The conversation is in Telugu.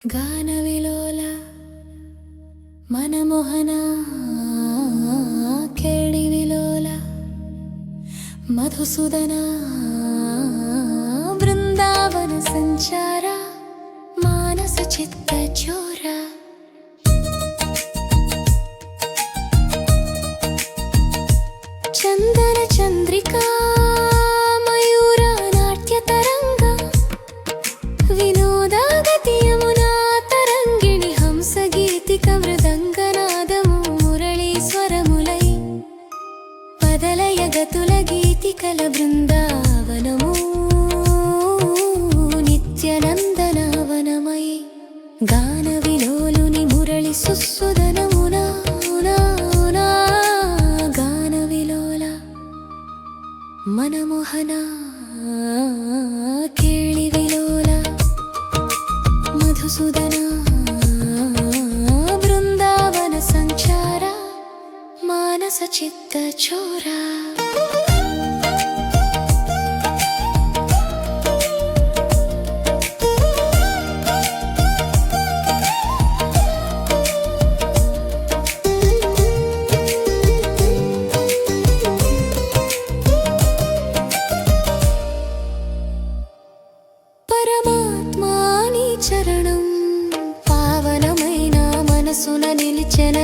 గానవిలోల మనమోహన కేళివిలోల మధుసూదన బృందావన సంచార మానస చిత్త చోర చందన చంద్రికా మయూర నాట్య తరంగ వినోదాగతి యమునా తరంగిణి హంస గీతిక మృదంగనాదము మురళీశ్వరములై పదలయ గతుల గీతికల బృందావనము నిత్యనందనవనమై గాన విలోలుని మురళి సుస్సుదనమునా గాన విలోల మనమోహన కేళి విలోల మధుసూదన బృందావన సంచార మానస చిత్త చోర పరమాత్మాని చరణం పావనమైన మనసున నిలిచెన